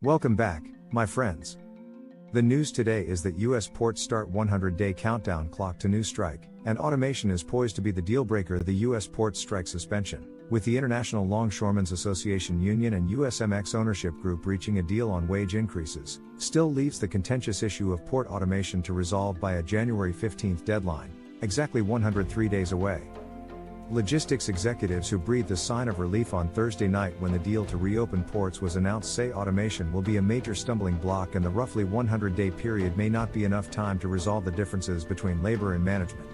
Welcome back, my friends. The news today is that U.S. ports start 100-day countdown clock to new strike, and automation is poised to be the deal-breaker. The U.S. ports strike suspension, with the International Longshoremen's Association Union and USMX ownership group reaching a deal on wage increases, still leaves the contentious issue of port automation to resolve by a January 15 deadline, exactly 103 days away. Logistics executives who breathed a sign of relief on Thursday night when the deal to reopen ports was announced say automation will be a major stumbling block and the roughly 100-day period may not be enough time to resolve the differences between labor and management.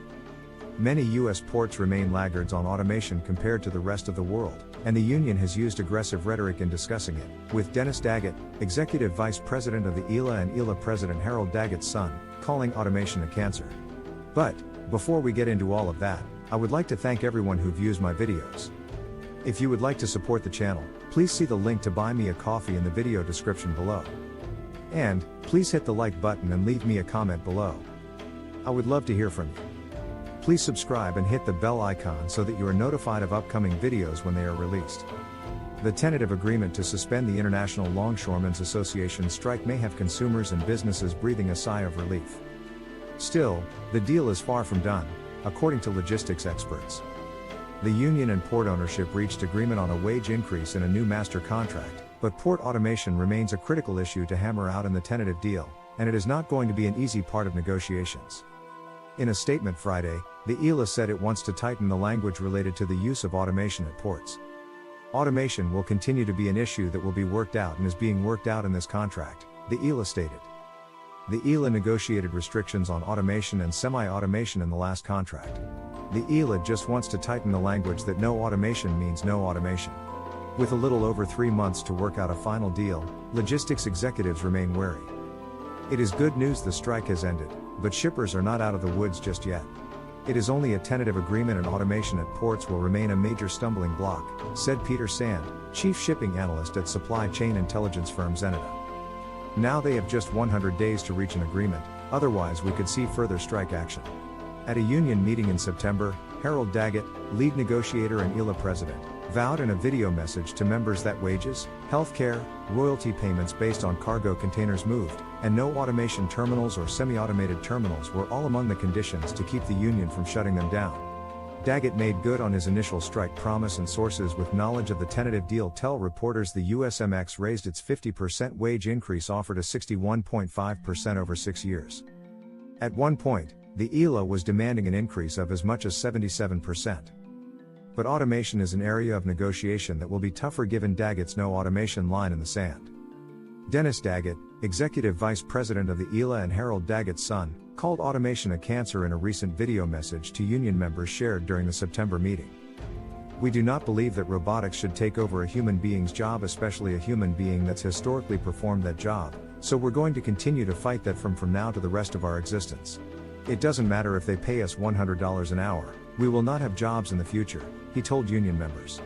Many U.S. ports remain laggards on automation compared to the rest of the world, and the union has used aggressive rhetoric in discussing it, with Dennis Daggett, Executive Vice President of the ILA and ILA President Harold Daggett's son, calling automation a cancer. But, before we get into all of that, I would like to thank everyone who views my videos. If you would like to support the channel, please see the link to buy me a coffee in the video description below. And, please hit the like button and leave me a comment below. I would love to hear from you. Please subscribe and hit the bell icon so that you are notified of upcoming videos when they are released. The tentative agreement to suspend the International Longshoremen's Association strike may have consumers and businesses breathing a sigh of relief. Still, the deal is far from done, according to logistics experts. The union and port ownership reached agreement on a wage increase in a new master contract, but port automation remains a critical issue to hammer out in the tentative deal, and it is not going to be an easy part of negotiations. In a statement Friday, the ILA said it wants to tighten the language related to the use of automation at ports. Automation will continue to be an issue that will be worked out and is being worked out in this contract, the ILA stated. The ILA negotiated restrictions on automation and semi-automation in the last contract. The ILA just wants to tighten the language that no automation means no automation. With a little over 3 months to work out a final deal, logistics executives remain wary. It is good news the strike has ended, but shippers are not out of the woods just yet. It is only a tentative agreement and automation at ports will remain a major stumbling block, said Peter Sand, chief shipping analyst at supply chain intelligence firm Zenita. Now they have just 100 days to reach an agreement, otherwise we could see further strike action. At a union meeting in September, Harold Daggett, lead negotiator and ILA president, vowed in a video message to members that wages, healthcare, royalty payments based on cargo containers moved, and no automation terminals or semi-automated terminals were all among the conditions to keep the union from shutting them down. Daggett made good on his initial strike promise, and sources with knowledge of the tentative deal tell reporters the USMX raised its 50% wage increase offer to 61.5% over 6 years. At one point, the ILA was demanding an increase of as much as 77%. But automation is an area of negotiation that will be tougher given Daggett's no automation line in the sand. Dennis Daggett, Executive Vice President of the ILA and Harold Daggett's son, called automation a cancer in a recent video message to union members shared during the September meeting. We do not believe that robotics should take over a human being's job, especially a human being that's historically performed that job, so we're going to continue to fight that from now to the rest of our existence. It doesn't matter if they pay us $100 an hour, we will not have jobs in the future, he told union members.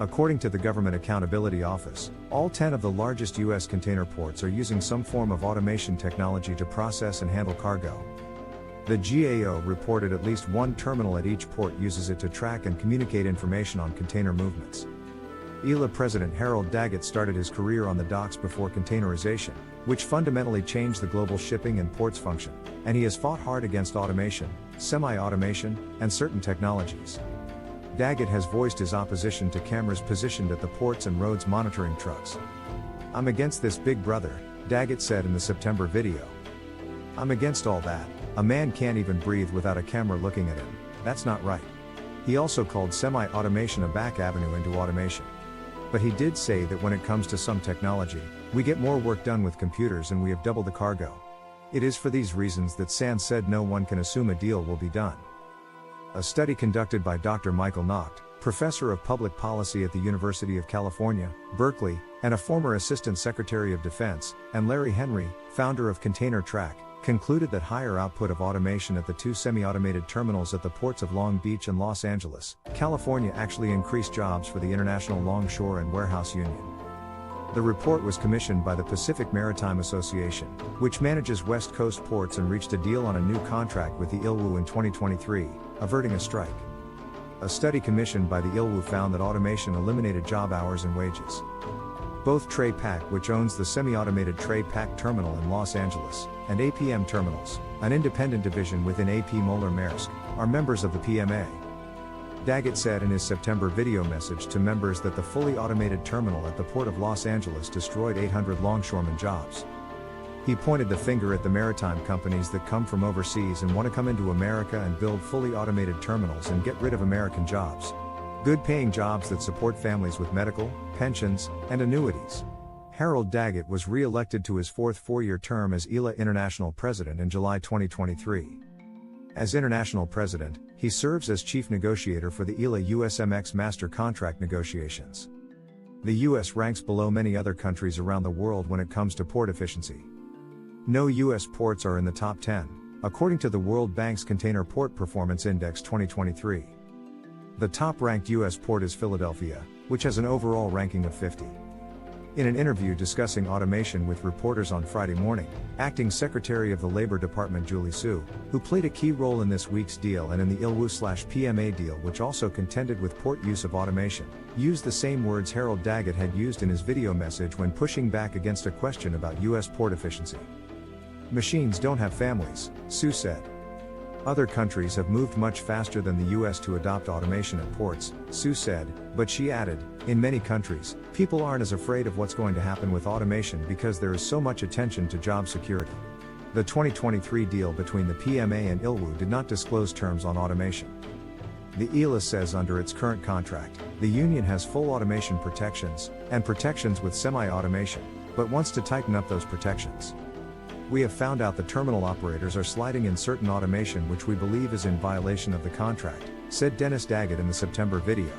According to the Government Accountability Office, all 10 of the largest U.S. container ports are using some form of automation technology to process and handle cargo. The GAO reported at least one terminal at each port uses it to track and communicate information on container movements. ILA President Harold Daggett started his career on the docks before containerization, which fundamentally changed the global shipping and ports function, and he has fought hard against automation, semi-automation, and certain technologies. Daggett has voiced his opposition to cameras positioned at the ports and roads monitoring trucks. "I'm against this, big brother," Daggett said in the September video. "I'm against all that. A man can't even breathe without a camera looking at him. That's not right." He also called semi-automation a back avenue into automation. But he did say that when it comes to some technology, we get more work done with computers and we have doubled the cargo. It is for these reasons that Sand said no one can assume a deal will be done. A study conducted by Dr. Michael Nacht, professor of public policy at the University of California, Berkeley, and a former Assistant Secretary of Defense, and Larry Henry, founder of Container Track, concluded that higher output of automation at the 2 semi-automated terminals at the ports of Long Beach and Los Angeles, California actually increased jobs for the International Longshore and Warehouse Union. The report was commissioned by the Pacific Maritime Association, which manages West Coast ports, and reached a deal on a new contract with the ILWU in 2023, averting a strike. A study commissioned by the ILWU found that automation eliminated job hours and wages. Both Trey Pack, which owns the semi-automated Trey Pack terminal in Los Angeles, and APM Terminals, an independent division within AP Moller Maersk, are members of the PMA. Daggett said in his September video message to members that the fully automated terminal at the Port of Los Angeles destroyed 800 longshoremen jobs. He pointed the finger at the maritime companies that come from overseas and want to come into America and build fully automated terminals and get rid of American jobs. Good-paying jobs that support families with medical, pensions, and annuities. Harold Daggett was re-elected to his fourth four-year term as ILA International President in July 2023. As International President, he serves as Chief Negotiator for the ILA USMX Master Contract negotiations. The U.S. ranks below many other countries around the world when it comes to port efficiency. No U.S. ports are in the top 10, according to the World Bank's Container Port Performance Index 2023. The top-ranked U.S. port is Philadelphia, which has an overall ranking of 50. In an interview discussing automation with reporters on Friday morning, Acting Secretary of the Labor Department Julie Su, who played a key role in this week's deal and in the ILWU/PMA deal which also contended with port use of automation, used the same words Harold Daggett had used in his video message when pushing back against a question about U.S. port efficiency. "Machines don't have families," Su said. "Other countries have moved much faster than the US to adopt automation at ports," Su said, but she added, "In many countries, people aren't as afraid of what's going to happen with automation because there is so much attention to job security." The 2023 deal between the PMA and ILWU did not disclose terms on automation. The ILA says under its current contract, the union has full automation protections, and protections with semi-automation, but wants to tighten up those protections. "We have found out the terminal operators are sliding in certain automation which we believe is in violation of the contract," said Dennis Daggett in the September video.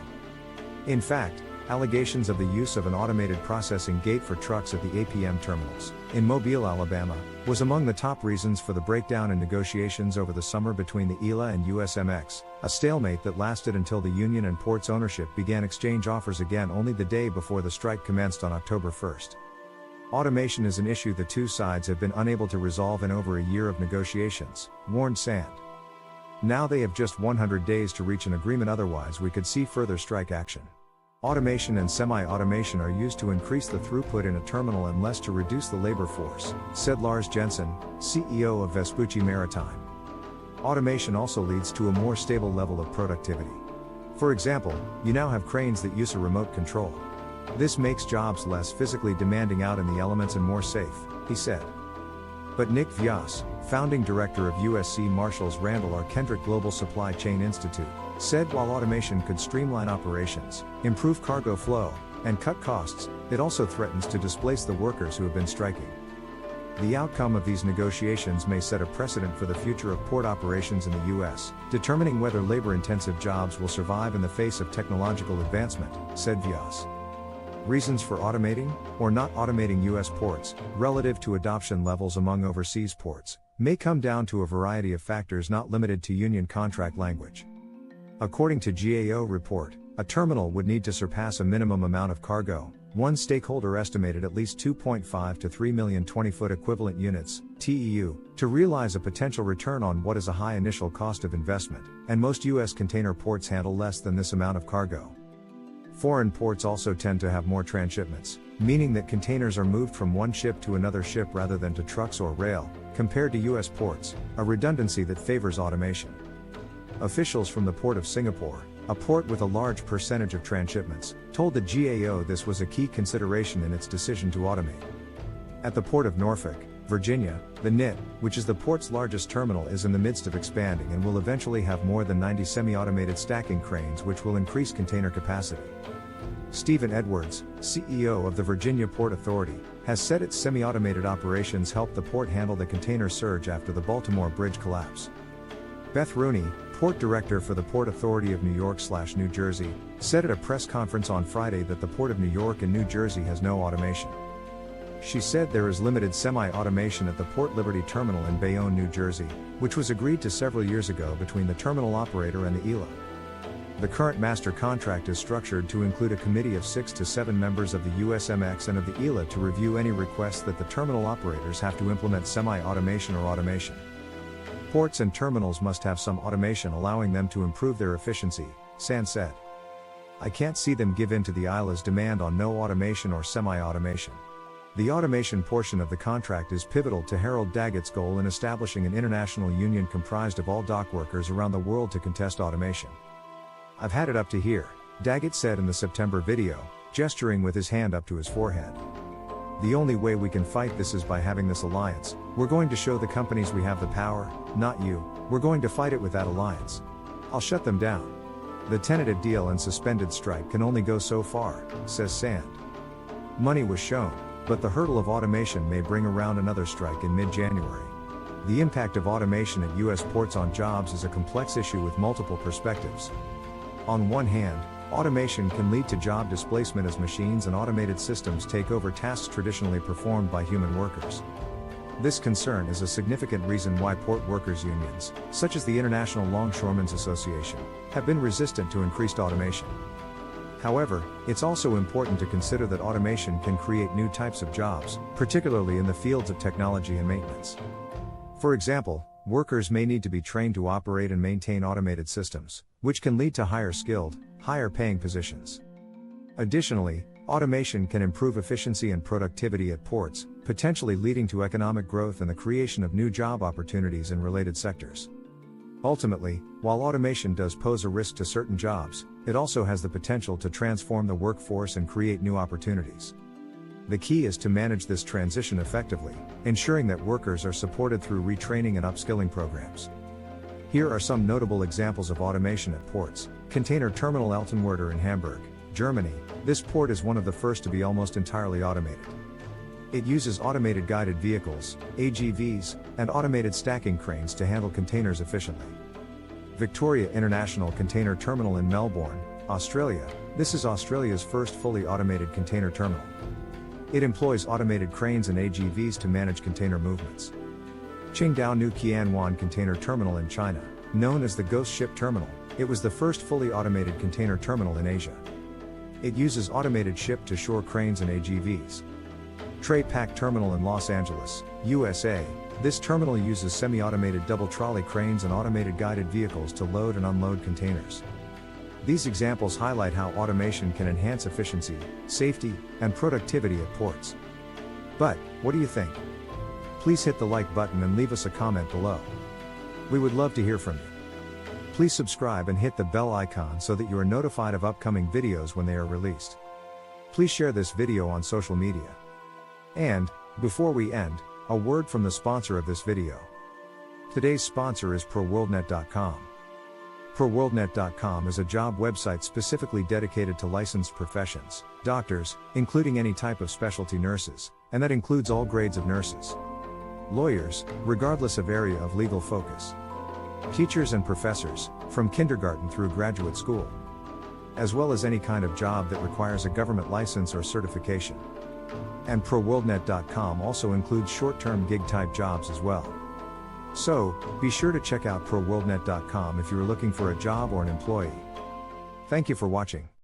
In fact, allegations of the use of an automated processing gate for trucks at the APM terminals, in Mobile, Alabama, was among the top reasons for the breakdown in negotiations over the summer between the ILA and USMX, a stalemate that lasted until the union and ports ownership began exchange offers again only the day before the strike commenced on October 1st. "Automation is an issue the two sides have been unable to resolve in over a year of negotiations," warned Sand. "Now they have just 100 days to reach an agreement, otherwise we could see further strike action. Automation and semi-automation are used to increase the throughput in a terminal and less to reduce the labor force," said Lars Jensen, CEO of Vespucci Maritime. "Automation also leads to a more stable level of productivity. For example, you now have cranes that use a remote control. This makes jobs less physically demanding out in the elements and more safe," he said. But Nick Vyas, founding director of USC Marshall's Randall R. Kendrick Global Supply Chain Institute, said while automation could streamline operations, improve cargo flow, and cut costs, it also threatens to displace the workers who have been striking. The outcome of these negotiations may set a precedent for the future of port operations in the U.S., determining whether labor-intensive jobs will survive in the face of technological advancement, said Vyas. Reasons for automating, or not automating U.S. ports, relative to adoption levels among overseas ports, may come down to a variety of factors not limited to union contract language. According to GAO report, a terminal would need to surpass a minimum amount of cargo. One stakeholder estimated at least 2.5 to 3 million 20-foot equivalent units, TEU, to realize a potential return on what is a high initial cost of investment, and most U.S. container ports handle less than this amount of cargo. Foreign ports also tend to have more transshipments, meaning that containers are moved from one ship to another ship rather than to trucks or rail, compared to U.S. ports, a redundancy that favors automation. Officials from the Port of Singapore, a port with a large percentage of transshipments, told the GAO this was a key consideration in its decision to automate. At the Port of Norfolk, Virginia, the NIT, which is the port's largest terminal, is in the midst of expanding and will eventually have more than 90 semi-automated stacking cranes which will increase container capacity. Stephen Edwards, CEO of the Virginia Port Authority, has said its semi-automated operations helped the port handle the container surge after the Baltimore Bridge collapse. Beth Rooney, Port Director for the Port Authority of New York/New Jersey, said at a press conference on Friday that the Port of New York and New Jersey has no automation. She said there is limited semi-automation at the Port Liberty Terminal in Bayonne, New Jersey, which was agreed to several years ago between the terminal operator and the ILA. The current master contract is structured to include a committee of 6 to 7 members of the USMX and of the ILA to review any requests that the terminal operators have to implement semi-automation or automation. Ports and terminals must have some automation allowing them to improve their efficiency, Sand said. I can't see them give in to the ILA's demand on no automation or semi-automation. The automation portion of the contract is pivotal to Harold Daggett's goal in establishing an international union comprised of all dock workers around the world to contest automation. I've had it up to here, Daggett said in the September video, gesturing with his hand up to his forehead. The only way we can fight this is by having this alliance. We're going to show the companies we have the power, not you. We're going to fight it with that alliance. I'll shut them down. The tentative deal and suspended strike can only go so far, says Sand. Money was shown, but the hurdle of automation may bring around another strike in mid-January. The impact of automation at U.S. ports on jobs is a complex issue with multiple perspectives. On one hand, automation can lead to job displacement as machines and automated systems take over tasks traditionally performed by human workers. This concern is a significant reason why port workers' unions, such as the International Longshoremen's Association, have been resistant to increased automation. However, it's also important to consider that automation can create new types of jobs, particularly in the fields of technology and maintenance. For example, workers may need to be trained to operate and maintain automated systems, which can lead to higher skilled, higher paying positions. Additionally, automation can improve efficiency and productivity at ports, potentially leading to economic growth and the creation of new job opportunities in related sectors. Ultimately, while automation does pose a risk to certain jobs, it also has the potential to transform the workforce and create new opportunities. The key is to manage this transition effectively, ensuring that workers are supported through retraining and upskilling programs. Here are some notable examples of automation at ports. Container Terminal Altenwerder in Hamburg, Germany. This port is one of the first to be almost entirely automated. It uses automated guided vehicles, AGVs, and automated stacking cranes to handle containers efficiently. Victoria International Container Terminal in Melbourne, Australia. This is Australia's first fully automated container terminal. It employs automated cranes and AGVs to manage container movements. Qingdao New Qianwan Container Terminal in China, known as the Ghost Ship Terminal, it was the first fully automated container terminal in Asia. It uses automated ship-to-shore cranes and AGVs. Tre Pac Terminal in Los Angeles, USA. This terminal uses semi-automated double trolley cranes and automated guided vehicles to load and unload containers. These examples highlight how automation can enhance efficiency, safety, and productivity at ports. But, what do you think? Please hit the like button and leave us a comment below. We would love to hear from you. Please subscribe and hit the bell icon so that you are notified of upcoming videos when they are released. Please share this video on social media. And, before we end, a word from the sponsor of this video. Today's sponsor is ProWorldNet.com. ProWorldNet.com is a job website specifically dedicated to licensed professions, doctors, including any type of specialty nurses, and that includes all grades of nurses. Lawyers, regardless of area of legal focus. Teachers and professors, from kindergarten through graduate school. As well as any kind of job that requires a government license or certification. And ProWorldNet.com also includes short-term gig-type jobs as well. So, be sure to check out ProWorldNet.com if you are looking for a job or an employee. Thank you for watching.